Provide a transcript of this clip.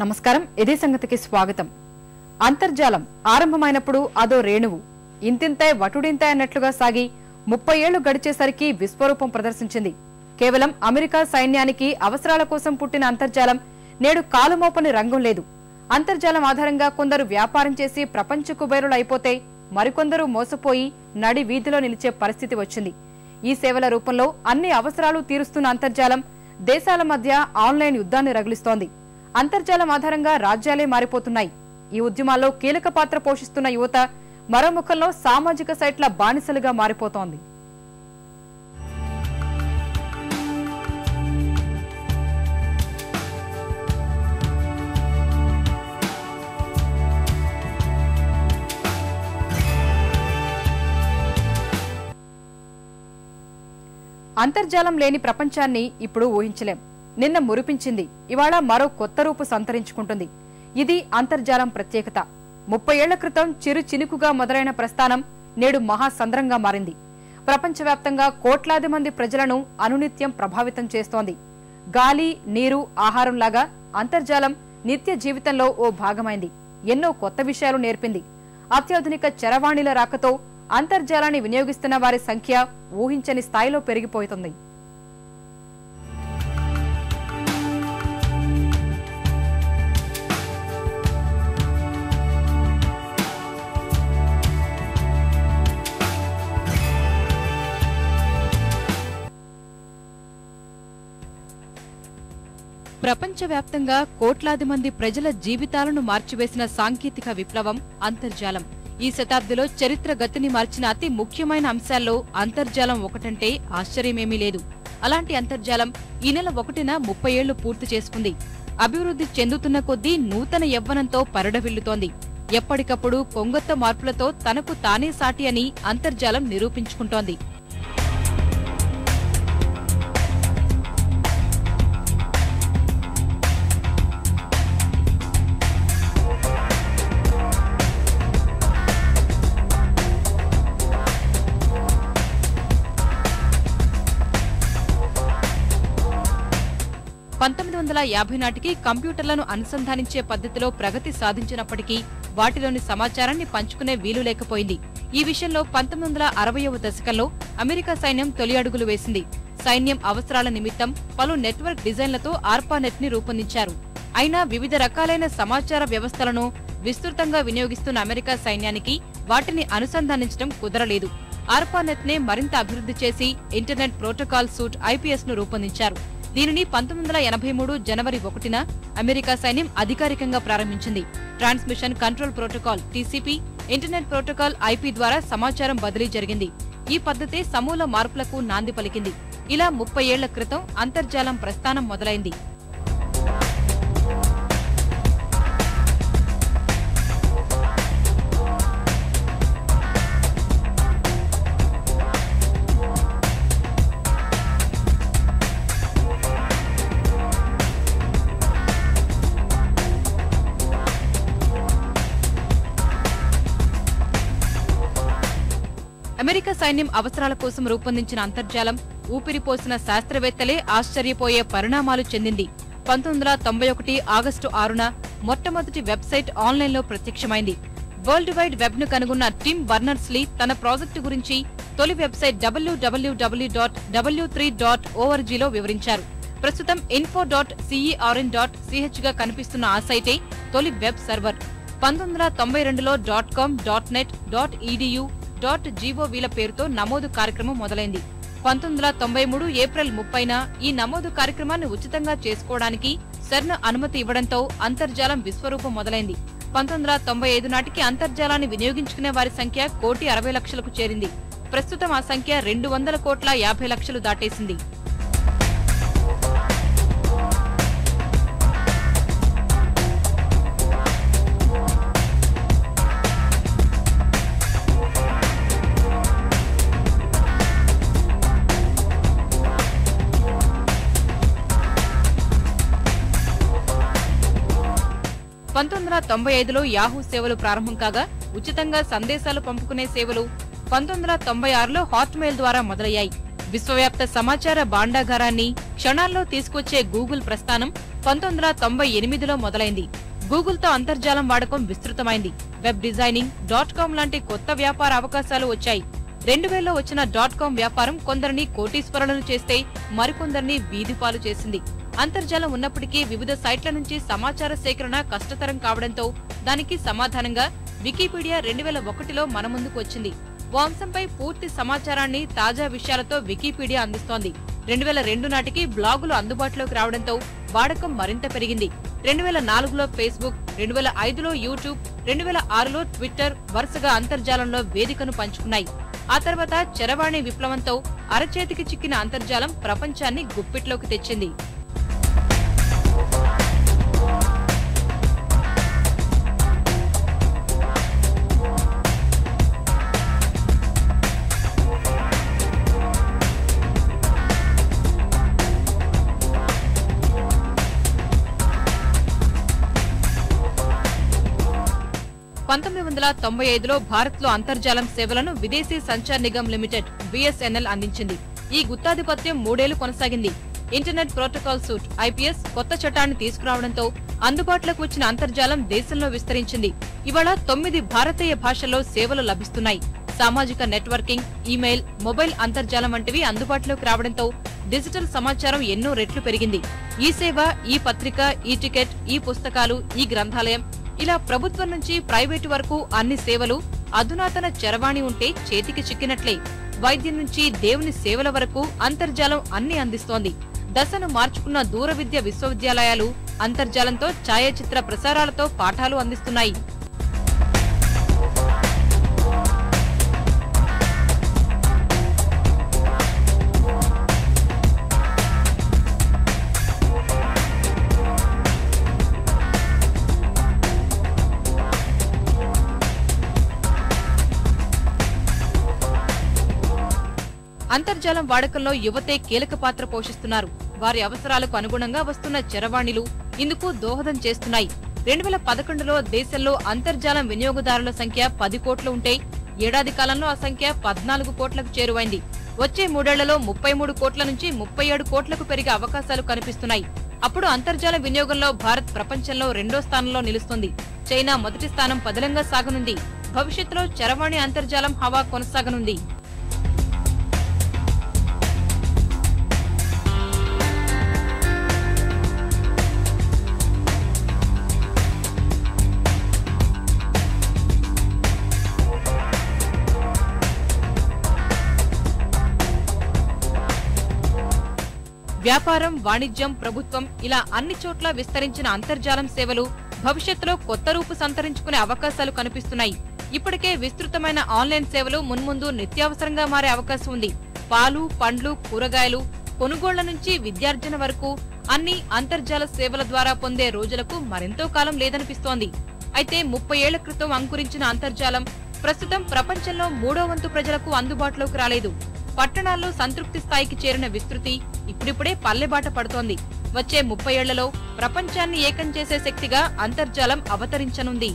నమస్కారం ఇదే సంగతికి స్వాగతం. అంతర్జాలం ఆరంభమైనప్పుడు అదో రేణువు ఇంతింతై వటుడింతై అన్నట్లుగా సాగి 30 ఏళ్లు గడిచేసరికి విశ్వరూపం ప్రదర్శించింది. కేవలం అమెరికా సైన్యానికి అవసరాల కోసం పుట్టిన అంతర్జాలం నేడు కాలుమోపని రంగం లేదు. అంతర్జాలం ఆధారంగా కొందరు వ్యాపారం చేసి ప్రపంచ కుబేరులు అయిపోతే మరికొందరు మోసపోయి నడి వీధిలో నిలిచే పరిస్థితి వచ్చింది. ఈ సేవల రూపంలో అన్ని అవసరాలు తీరుస్తున్న అంతర్జాలం దేశాల మధ్య ఆన్లైన్ యుద్ధాన్ని రగిలిస్తోంది. అంతర్జాలం ఆధారంగా రాజ్యాలే మారిపోతున్నాయి. ఈ ఉద్యమాల్లో కీలక పాత్ర పోషిస్తున్న యువత మరో ముఖంలో సామాజిక సైట్ల బానిసలుగా మారిపోతోంది. అంతర్జాలం లేని ప్రపంచాన్ని ఇప్పుడు ఊహించలేం. నిన్న మురిపించింది, ఇవాళ మరో కొత్త రూపు సంతరించుకుంటుంది. ఇది అంతర్జాలం ప్రత్యేకత. 30 ఏళ్ల క్రితం చిరు చినుకుగా మొదలైన ప్రస్థానం నేడు మహాసంద్రంగా మారింది. ప్రపంచవ్యాప్తంగా కోట్లాది మంది ప్రజలను అనునిత్యం ప్రభావితం చేస్తోంది. గాలి, నీరు, ఆహారంలాగా అంతర్జాలం నిత్య జీవితంలో ఓ భాగమైంది. ఎన్నో కొత్త విషయాలు నేర్పింది. అత్యాధునిక చరవాణిల రాకతో అంతర్జాలాన్ని వినియోగిస్తున్న వారి సంఖ్య ఊహించని స్థాయిలో పెరిగిపోతుంది. ప్రపంచవ్యాప్తంగా కోట్లాది మంది ప్రజల జీవితాలను మార్చివేసిన సాంకేతిక విప్లవం అంతర్జాలం. ఈ శతాబ్దిలో చరిత్ర గతిని మార్చిన అతి ముఖ్యమైన అంశాల్లో అంతర్జాలం ఒకటంటే ఆశ్చర్యమేమీ లేదు. అలాంటి అంతర్జాలం ఈ నెల 1న 30 ఏళ్లు పూర్తి చేసుకుంది. అభివృద్ధి చెందుతున్న కొద్దీ నూతన యవ్వనంతో పరడవిల్లుతోంది. ఎప్పటికప్పుడు కొంగొత్త మార్పులతో తనకు తానే సాటి అని అంతర్జాలం నిరూపించుకుంటోంది. నాటికి కంప్యూటర్లను అనుసంధానించే పద్ధతిలో ప్రగతి సాధించినప్పటికీ వాటిలోని సమాచారాన్ని పంచుకునే వీలు లేకపోయింది. ఈ విషయంలో 1960వ దశకంలో అమెరికా సైన్యం తొలి అడుగులు వేసింది. సైన్యం అవసరాల నిమిత్తం పలు నెట్వర్క్ డిజైన్లతో ఆర్పానెట్ ని రూపొందించారు. అయినా వివిధ రకాలైన సమాచార వ్యవస్థలను విస్తృతంగా వినియోగిస్తున్న అమెరికా సైన్యానికి వాటిని అనుసంధానించడం కుదరలేదు. ఆర్పానెట్ నే మరింత అభివృద్ధి చేసి ఇంటర్నెట్ ప్రోటోకాల్ సూట్ IPS ను రూపొందించారు. దీనిని 1983 జనవరి 1న అమెరికా సైన్యం అధికారికంగా ప్రారంభించింది. Transmission control protocol TCP, internet protocol IP ద్వారా సమాచారం బదిలీ జరిగింది. ఈ పద్ధతి సమూల మార్పులకు నాంది పలికింది. ఇలా 30 ఏళ్ల క్రితం అంతర్జాలం ప్రస్థానం మొదలైంది. అమెరికా సైన్యం అవసరాల కోసం రూపొందించిన అంతర్జాలం ఊపిరిపోసిన శాస్త్రవేత్తలే ఆశ్చర్యపోయే పరిణామాలు చెందింది. 1991 ఆగస్టు 6న మొట్టమొదటి వెబ్సైట్ ఆన్లైన్లో ప్రత్యక్షమైంది. వరల్డ్ వైడ్ వెబ్ ను కనుగొన్న టిమ్ బర్నర్స్-లీ తన ప్రాజెక్టు గురించి తొలి వెబ్సైట్ www.w3.org లో వివరించారు. ప్రస్తుతం info.cern.ch గా కనిపిస్తున్న ఆ సైటే తొలి వెబ్ సర్వర్. 1992లో .com, .net, .edu, .govల పేరుతో నమోదు కార్యక్రమం మొదలైంది. 1993 ఏప్రిల్ 30న ఈ నమోదు కార్యక్రమాన్ని ఉచితంగా చేసుకోవడానికి CERN అనుమతి ఇవ్వడంతో అంతర్జాలం విశ్వరూపం మొదలైంది. 1995 నాటికి అంతర్జాలాన్ని వినియోగించుకునే వారి సంఖ్య 1,60,00,000కు చేరింది. ప్రస్తుతం ఆ సంఖ్య 200,50,00,000 దాటేసింది. – 1995లో యాహూ సేవలు ప్రారంభం కాగా ఉచితంగా సందేశాలు పంపుకునే సేవలు 1996లో హాట్మెయిల్ ద్వారా మొదలయ్యాయి. విశ్వవ్యాప్త సమాచార భాండాగారాన్ని క్షణాల్లో తీసుకొచ్చే గూగుల్ ప్రస్థానం 1998లో మొదలైంది. గూగుల్తో అంతర్జాలం వాడకం విస్తృతమైంది. వెబ్ డిజైనింగ్, .com లాంటి కొత్త వ్యాపార అవకాశాలు వచ్చాయి. 2000లో వచ్చిన .com వ్యాపారం కొందరిని కోటీశ్వరులను చేస్తే మరికొందరిని వీధిపాలు చేసింది. అంతర్జాలం ఉన్నప్పటికీ వివిధ సైట్ల నుంచి సమాచార సేకరణ కష్టతరం కావడంతో దానికి సమాధానంగా వికీపీడియా 2001లో మన ముందుకు వచ్చింది. ఓ అంశంపై పూర్తి సమాచారాన్ని, తాజా విషయాలతో వికీపీడియా అందిస్తోంది. 2002 నాటికి బ్లాగులు అందుబాటులోకి రావడంతో వాడకం మరింత పెరిగింది. 2004లో ఫేస్బుక్, 2005లో యూట్యూబ్, 2006లో ట్విట్టర్ వరుసగా అంతర్జాలంలో వేదికను పంచుకున్నాయి. ఆ తర్వాత చరవాణి విప్లవంతో అరచేతికి చిక్కిన అంతర్జాలం ప్రపంచాన్ని గుప్పిట్లోకి తెచ్చింది. లో భారత్లో అంతర్జాలం సేవలను విదేశీ సంచార్ నిగమ్ లిమిటెడ్ BSNL అందించింది. ఈ గుత్తాధిపత్యం 3 ఏళ్లు కొనసాగింది. ఇంటర్నెట్ ప్రోటోకాల్ సూట్ IPS కొత్త చట్టాన్ని తీసుకురావడంతో అందుబాటులోకి వచ్చిన అంతర్జాలం దేశంలో విస్తరించింది. ఇవాళ 9 భారతీయ భాషల్లో సేవలు లభిస్తున్నాయి. సామాజిక నెట్వర్కింగ్, ఈమెయిల్, మొబైల్ అంతర్జాలం వంటివి అందుబాటులోకి రావడంతో డిజిటల్ సమాచారం ఎన్నో రెట్లు పెరిగింది. ఈ సేవ, ఈ పత్రిక, ఈ టికెట్, ఈ పుస్తకాలు, ఈ గ్రంథాలయం, ఇలా ప్రభుత్వం నుంచి ప్రైవేటు వరకు అన్ని సేవలు అధునాతన చరవాణి ఉంటే చేతికి చిక్కినట్లే. వైద్యం నుంచి దేవుని సేవల వరకు అంతర్జాలం అన్ని అందిస్తోంది. దశను మార్చుకున్న దూర విద్య విశ్వవిద్యాలయాలు అంతర్జాలంతో ఛాయాచిత్ర ప్రసారాలతో పాఠాలు అందిస్తున్నాయి. అంతర్జాలం వాడకంలో యువతే కీలక పాత్ర పోషిస్తున్నారు. వారి అవసరాలకు అనుగుణంగా వస్తున్న చరవాణిలు ఇందుకు దోహదం చేస్తున్నాయి. 2011లో దేశంలో అంతర్జాలం వినియోగదారుల సంఖ్య 10 కోట్లు ఉంటే ఏడాది కాలంలో ఆ సంఖ్య 14 కోట్లకు చేరువైంది. వచ్చే 3 ఏళ్లలో 33 కోట్ల నుంచి 37 కోట్లకు పెరిగే అవకాశాలు కనిపిస్తున్నాయి. అప్పుడు అంతర్జాల వినియోగంలో భారత్ ప్రపంచంలో 2వ స్థానంలో నిలుస్తుంది. చైనా మొదటి స్థానం పదిలంగా సాగనుంది. భవిష్యత్తులో చరవాణి అంతర్జాలం హవా కొనసాగనుంది. వ్యాపారం, వాణిజ్యం, ప్రభుత్వం ఇలా అన్ని చోట్ల విస్తరించిన అంతర్జాలం సేవలు భవిష్యత్తులో కొత్త రూపు సంతరించుకునే అవకాశాలు కనిపిస్తున్నాయి. ఇప్పటికే విస్తృతమైన ఆన్లైన్ సేవలు మున్ముందు నిత్యావసరంగా మారే అవకాశం ఉంది. పాలు, పండ్లు, కూరగాయలు కొనుగోళ్ల నుంచి విద్యార్జన వరకు అన్ని అంతర్జాల సేవల ద్వారా పొందే రోజులకు మరెంతో కాలం లేదనిపిస్తోంది. అయితే 30 ఏళ్ల క్రితం అంకురించిన అంతర్జాలం ప్రస్తుతం ప్రపంచంలో 3వ వంతు ప్రజలకు అందుబాటులోకి రాలేదు. పట్టణాల్లో సంతృప్తి స్థాయికి చేరిన విస్తృతి ఇప్పుడిప్పుడే పల్లెబాట పడుతోంది. వచ్చే 30 ఏళ్లలో ప్రపంచాన్ని ఏకం చేసే శక్తిగా అంతర్జాలం అవతరించనుంది.